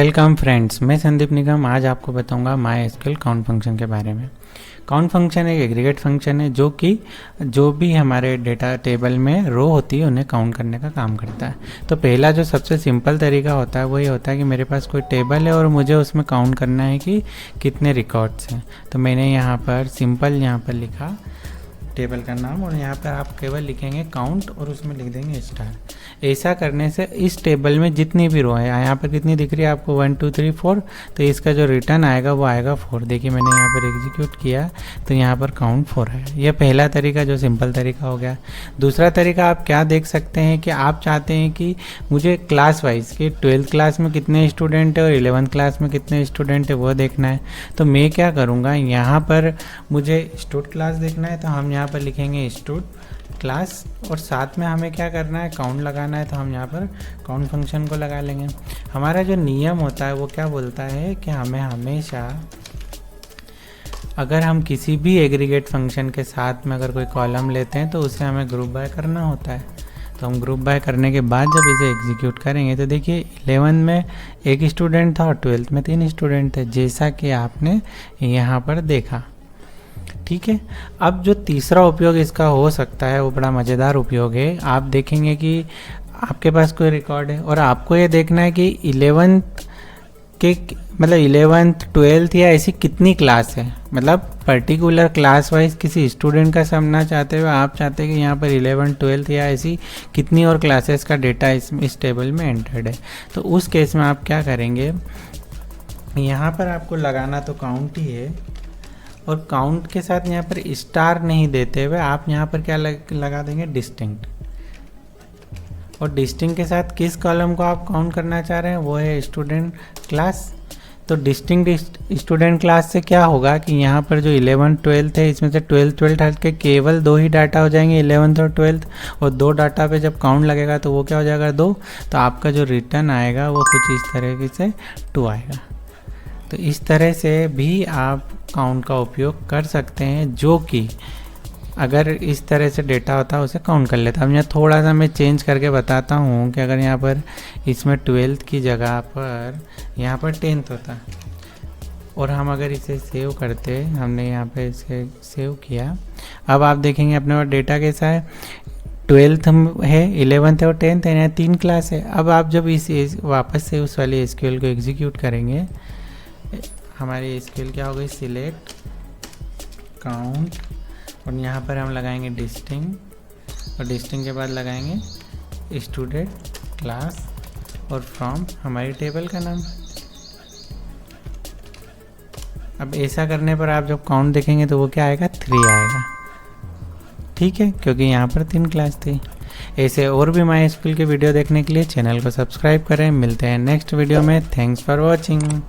Welcome friends, मैं संदीप निगम। आज आपको बताऊंगा माई एसक्यूएल काउंट फंक्शन के बारे में। काउंट फंक्शन एक एग्रीगेट फंक्शन है जो भी हमारे डेटा टेबल में रो होती है उन्हें काउंट करने का काम करता है। तो पहला जो सबसे सिंपल तरीका होता है वो ये होता है कि मेरे पास कोई टेबल है और मुझे उसमें काउंट करना है कि कितने रिकॉर्ड्स हैं। तो मैंने यहाँ पर सिंपल लिखा टेबल का नाम और यहाँ पर आप केवल लिखेंगे काउंट और उसमें लिख देंगे स्टार। ऐसा करने से इस टेबल में जितनी भी रो है, यहाँ पर कितनी दिख रही है आपको 1 2 3 4, तो इसका जो रिटर्न आएगा वो आएगा 4। देखिए मैंने यहाँ पर एग्जीक्यूट किया तो यहाँ पर काउंट 4 है। यह पहला तरीका जो सिंपल तरीका हो गया। दूसरा तरीका आप क्या देख सकते हैं कि आप चाहते हैं कि मुझे क्लास वाइज कि 12th क्लास में कितने स्टूडेंट है और 11th क्लास में कितने स्टूडेंट है वो देखना है। तो मैं क्या करूँगा, यहाँ पर मुझे स्टूड क्लास देखना है तो हम यहाँ पर लिखेंगे स्टूड क्लास और साथ में हमें क्या करना है, काउंट लगाना है। तो हम यहाँ पर काउंट फंक्शन को लगा लेंगे। हमारा जो नियम होता है वो क्या बोलता है कि हमें हमेशा अगर हम किसी भी एग्रीगेट फंक्शन के साथ में अगर कोई कॉलम लेते हैं तो उसे हमें ग्रुप बाय करना होता है। तो हम ग्रुप बाय करने के बाद जब इसे एग्जीक्यूट करेंगे तो देखिए 11 में एक स्टूडेंट था और 12th में 3 स्टूडेंट थे, जैसा कि आपने यहाँ पर देखा। ठीक है। अब जो तीसरा उपयोग इसका हो सकता है वो बड़ा मज़ेदार उपयोग है। आप देखेंगे कि आपके पास कोई रिकॉर्ड है और आपको ये देखना है कि 11th 12th या ऐसी कितनी क्लास है, मतलब पर्टिकुलर क्लास वाइज किसी स्टूडेंट का समझना चाहते हुए आप चाहते हैं कि यहाँ पर 11 12th या ऐसी कितनी और क्लासेस का डेटा इस टेबल में एंटर्ड है। तो उस केस में आप क्या करेंगे, यहाँ पर आपको लगाना तो काउंट ही है और काउंट के साथ यहाँ पर स्टार नहीं देते हुए आप यहाँ पर क्या लगा देंगे, डिस्टिंक्ट। और डिस्टिंक्ट के साथ किस कॉलम को आप काउंट करना चाह रहे हैं वो है स्टूडेंट क्लास। तो डिस्टिंक्ट स्टूडेंट क्लास से क्या होगा कि यहाँ पर जो 11 12th है इसमें से 12th हट के केवल 2 ही डाटा हो जाएंगे, 11th और 12th, और 2 डाटा पे जब काउंट लगेगा तो वो क्या हो जाएगा, 2। तो आपका जो रिटर्न आएगा वो कुछ इस तरीके से 2 आएगा। तो इस तरह से भी आप काउंट का उपयोग कर सकते हैं, जो कि अगर इस तरह से डेटा होता है उसे काउंट कर लेता। अब यहाँ थोड़ा सा मैं चेंज करके बताता हूँ कि अगर यहाँ पर इसमें 12th की जगह पर यहाँ पर 10th होता और हम अगर इसे सेव करते, हमने यहाँ पे इसे सेव किया। अब आप देखेंगे अपने पास डेटा कैसा है, 12th है, 11th है और 10th है, यहाँ 3 क्लास है। अब आप जब इस वापस से उस वाले एसक्यूएल को एग्जीक्यूट करेंगे, हमारी एसक्यूएल क्या हो गई, सिलेक्ट काउंट और यहाँ पर हम लगाएंगे डिस्टिंक्ट और डिस्टिंक्ट के बाद लगाएंगे स्टूडेंट क्लास और फ्रॉम हमारी टेबल का नाम। अब ऐसा करने पर आप जब काउंट देखेंगे तो वो क्या आएगा, 3 आएगा। ठीक है, क्योंकि यहाँ पर 3 क्लास थी। ऐसे और भी माई एसक्यूएल के वीडियो देखने के लिए चैनल को सब्सक्राइब करें। मिलते हैं नेक्स्ट वीडियो में। Thanks for watching.